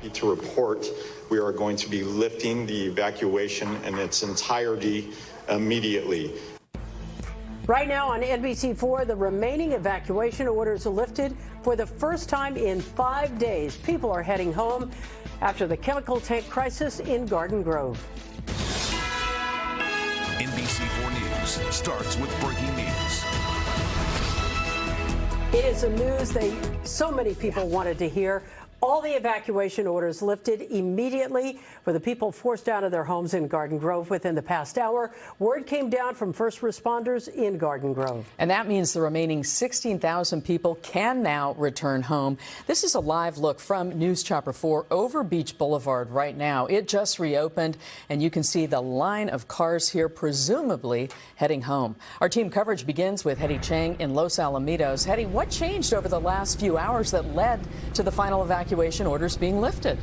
happy to report we are going to be lifting the evacuation in its entirety immediately. Right now on NBC4, the remaining evacuation orders are lifted for the first time in 5 days. People are heading home after the chemical tank crisis in Garden Grove. NBC4 News starts with breaking news. It is a news so many people wanted to hear. All the evacuation orders lifted immediately for the people forced out of their homes in Garden Grove within the past hour. Word came down from first responders in Garden Grove. And that means the remaining 16,000 people can now return home. This is a live look from News Chopper 4 over Beach Boulevard right now. It just reopened, and you can see the line of cars here, presumably heading home. Our team coverage begins with Hetty Chang in Los Alamitos. Hetty, what changed over the last few hours that led to the final evacuation orders being lifted?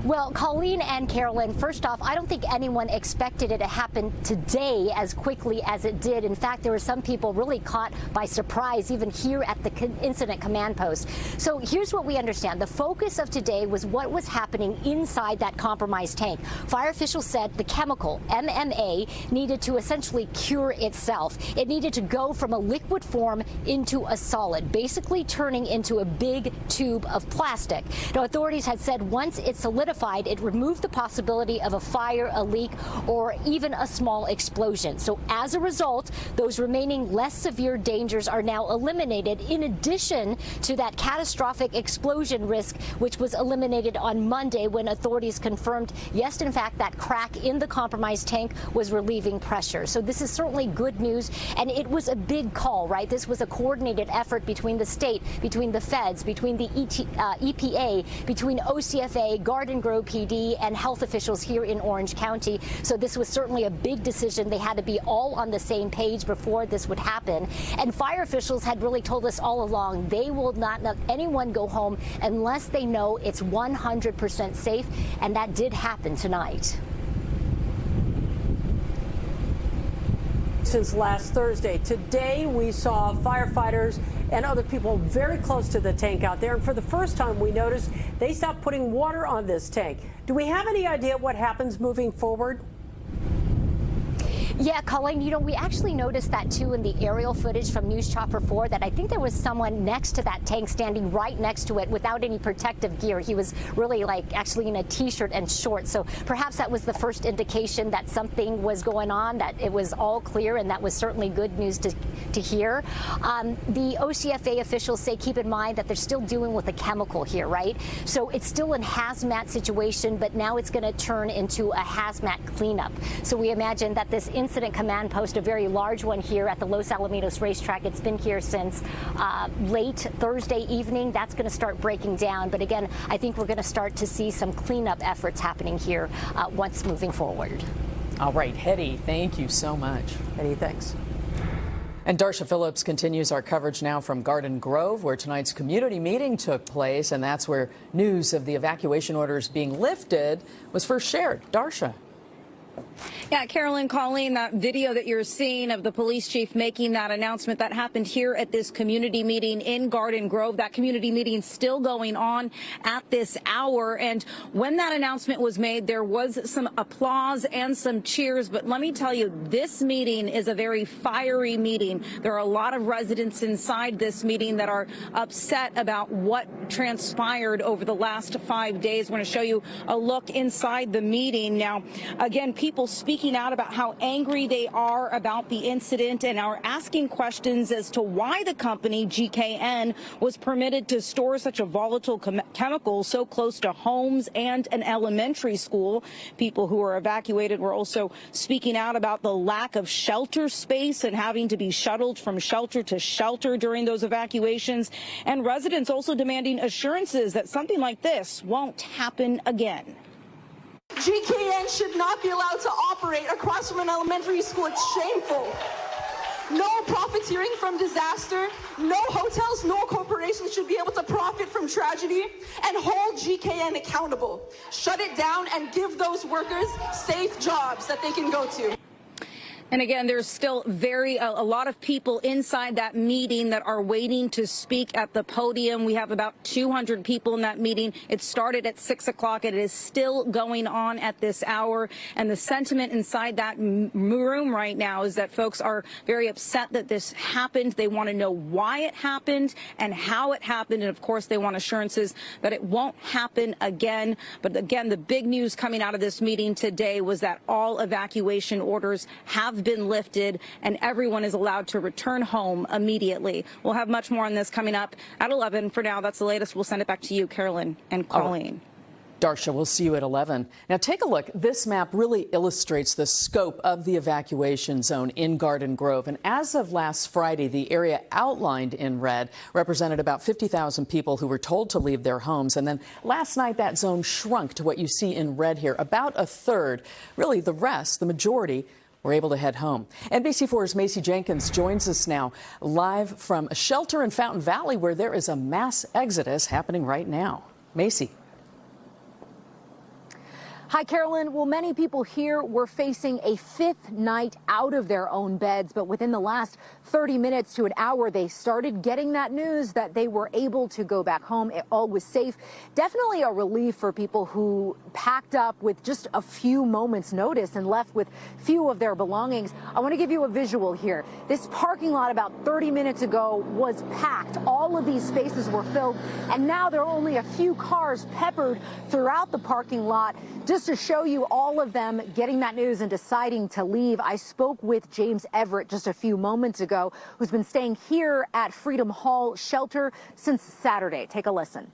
Well, Colleen and Carolyn, first off, I don't think anyone expected it to happen today as quickly as it did. In fact, there were some people really caught by surprise, even here at the incident command post. So here's what we understand. The focus of today was what was happening inside that compromised tank. Fire officials said the chemical, MMA, needed to essentially cure itself. It needed to go from a liquid form into a solid, basically turning into a big tube of plastic. Now, authorities had said once it solidified, it removed the possibility of a fire, a leak, or even a small explosion. So as a result, those remaining less severe dangers are now eliminated, in addition to that catastrophic explosion risk, which was eliminated on Monday when authorities confirmed, yes, in fact, that crack in the compromised tank was relieving pressure. So this is certainly good news, and it was a big call, right? This was a coordinated effort between the state, between the feds, between the EPA, between OCFA, Garden Grove PD, and health officials here in Orange County. So this was certainly a big decision. They had to be all on the same page before this would happen. And fire officials had really told us all along they will not let anyone go home unless they know it's 100% safe. And that did happen tonight. Since last Thursday. Today, we saw firefighters and other people very close to the tank out there. And for the first time, we noticed they stopped putting water on this tank. Do we have any idea what happens moving forward? Yeah, Colleen, you know, we actually noticed that, too, in the aerial footage from News Chopper 4, that I think there was someone next to that tank standing right next to it without any protective gear. He was really, actually in a T-shirt and shorts. So perhaps that was the first indication that something was going on, that it was all clear, and that was certainly good news to hear. The OCFA officials say keep in mind that they're still dealing with a chemical here, right? So it's still a hazmat situation, but now it's going to turn into a hazmat cleanup. So we imagine that this incident command post, a very large one here at the Los Alamitos racetrack. It's been here since late Thursday evening. That's going to start breaking down. But again, I think we're going to start to see some cleanup efforts happening here once moving forward. All right, Hetty, thank you so much. Hetty, thanks. And Darsha Phillips continues our coverage now from Garden Grove, where tonight's community meeting took place. And that's where news of the evacuation orders being lifted was first shared. Darsha. Yeah, Carolyn, Colleen, that video that you're seeing of the police chief making that announcement, that happened here at this community meeting in Garden Grove. That community meeting still going on at this hour. And when that announcement was made, there was some applause and some cheers. But let me tell you, this meeting is a very fiery meeting. There are a lot of residents inside this meeting that are upset about what transpired over the last 5 days. I want to show you a look inside the meeting. Now, again, people speaking out about how angry they are about the incident and are asking questions as to why the company, GKN, was permitted to store such a volatile chemical so close to homes and an elementary school. People who were evacuated were also speaking out about the lack of shelter space and having to be shuttled from shelter to shelter during those evacuations. And residents also demanding assurances that something like this won't happen again. GKN should not be allowed to operate across from an elementary school. It's shameful. No profiteering from disaster. No hotels, no corporations should be able to profit from tragedy, and hold GKN accountable. Shut it down and give those workers safe jobs that they can go to. And again, there's still a lot of people inside that meeting that are waiting to speak at the podium. We have about 200 people in that meeting. It started at 6 o'clock. It is still going on at this hour. And the sentiment inside that room right now is that folks are very upset that this happened. They want to know why it happened and how it happened. And of course, they want assurances that it won't happen again. But again, the big news coming out of this meeting today was that all evacuation orders have been lifted and everyone is allowed to return home immediately. We'll have much more on this coming up at 11. For now, that's the latest. We'll send it back to you, Carolyn and Colleen. Darsha, we'll see you at 11. Now, take a look. This map really illustrates the scope of the evacuation zone in Garden Grove. And as of last Friday, the area outlined in red represented about 50,000 people who were told to leave their homes. And then last night, that zone shrunk to what you see in red here, about a third. Really, the rest, the majority, were able to head home. NBC4's Macy Jenkins joins us now live from a shelter in Fountain Valley where there is a mass exodus happening right now. Macy. Hi, Carolyn. Well, many people here were facing a fifth night out of their own beds, but within the last 30 minutes to an hour, they started getting that news that they were able to go back home. It all was safe. Definitely a relief for people who packed up with just a few moments' notice and left with few of their belongings. I want to give you a visual here. This parking lot about 30 minutes ago was packed. All of these spaces were filled, and now there are only a few cars peppered throughout the parking lot. Just to show you all of them getting that news and deciding to leave, I spoke with James Everett just a few moments ago, who's been staying here at Freedom Hall Shelter since Saturday. Take a listen.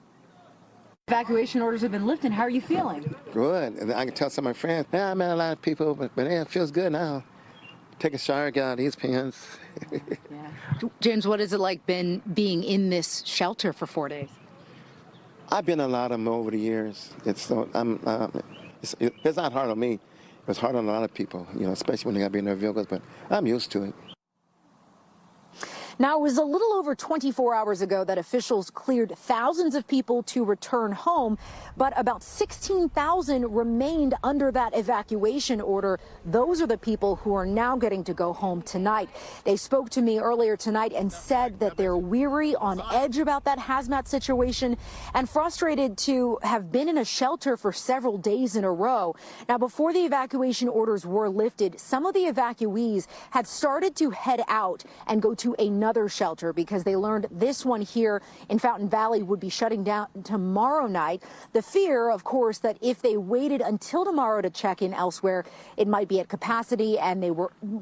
Evacuation orders have been lifted. How are you feeling? Good. And I can tell some of my friends, yeah, I met a lot of people, but it feels good now. Take a shower, get out of these pants. Yeah. James, what has it like been being in this shelter for 4 days? I've been in a lot of them over the years. It's not hard on me. It's hard on a lot of people, especially when they got to be in their vehicles, but I'm used to it. Now, it was a little over 24 hours ago that officials cleared thousands of people to return home, but about 16,000 remained under that evacuation order. Those are the people who are now getting to go home tonight. They spoke to me earlier tonight and said that they're weary, on edge about that hazmat situation, and frustrated to have been in a shelter for several days in a row. Now, before the evacuation orders were lifted, some of the evacuees had started to head out and go to another shelter because they learned this one here in Fountain Valley would be shutting down tomorrow night. The fear, of course, that if they waited until tomorrow to check in elsewhere, it might be at capacity and they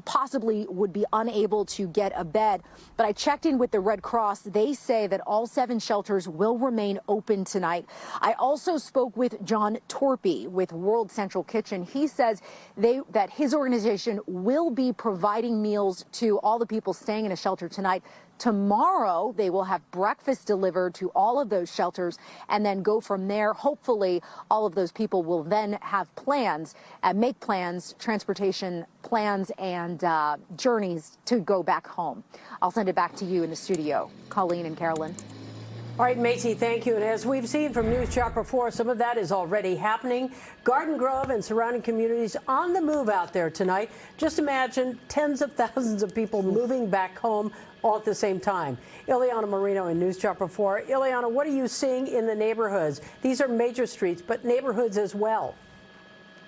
possibly would be unable to get a bed. But I checked in with the Red Cross. They say that all 7 shelters will remain open tonight. I also spoke with John Torpy with World Central Kitchen. He says that his organization will be providing meals to all the people staying in a shelter tonight. Tomorrow, they will have breakfast delivered to all of those shelters and then go from there. Hopefully, all of those people will then have plans, make plans, transportation plans and journeys to go back home. I'll send it back to you in the studio, Colleen and Carolyn. All right, Macy, thank you. And as we've seen from News Chopper 4, some of that is already happening. Garden Grove and surrounding communities on the move out there tonight. Just imagine tens of thousands of people moving back home all at the same time. Ileana Marino in News Chopper 4. Ileana, what are you seeing in the neighborhoods? These are major streets, but neighborhoods as well.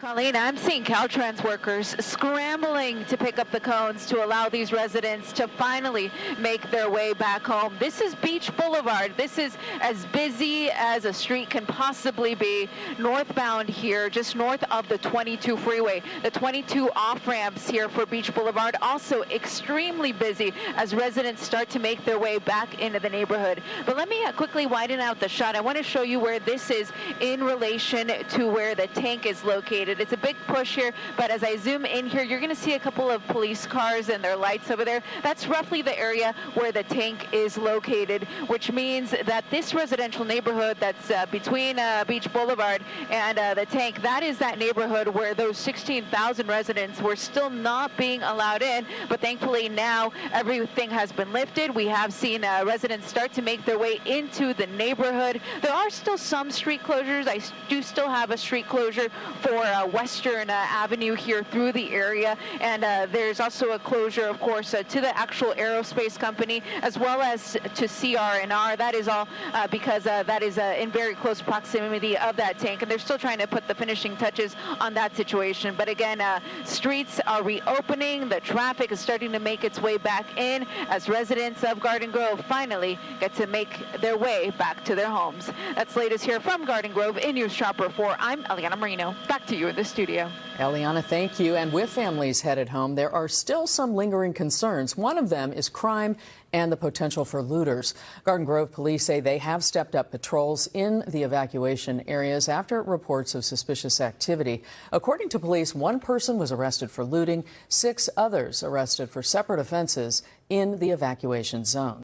Colleen, I'm seeing Caltrans workers scrambling to pick up the cones to allow these residents to finally make their way back home. This is Beach Boulevard. This is as busy as a street can possibly be northbound here, just north of the 22 freeway. The 22 off-ramps here for Beach Boulevard also extremely busy as residents start to make their way back into the neighborhood. But let me quickly widen out the shot. I want to show you where this is in relation to where the tank is located. It's a big push here, but as I zoom in here, you're going to see a couple of police cars and their lights over there. That's roughly the area where the tank is located, which means that this residential neighborhood that's between Beach Boulevard and the tank, that is that neighborhood where those 16,000 residents were still not being allowed in. But thankfully now everything has been lifted. We have seen residents start to make their way into the neighborhood. There are still some street closures. I do still have a street closure for Western Avenue here through the area. And there's also a closure, of course, to the actual aerospace company, as well as to CR&R. That is all because that is in very close proximity of that tank. And they're still trying to put the finishing touches on that situation. But again, streets are reopening. The traffic is starting to make its way back in as residents of Garden Grove finally get to make their way back to their homes. That's latest here from Garden Grove in News Chopper 4. I'm Eliana Marino. Back to you in the studio. Eliana, thank you. And with families headed home, there are still some lingering concerns. One of them is crime and the potential for looters. Garden Grove police say they have stepped up patrols in the evacuation areas after reports of suspicious activity. According to police, one person was arrested for looting, 6 others arrested for separate offenses in the evacuation zone.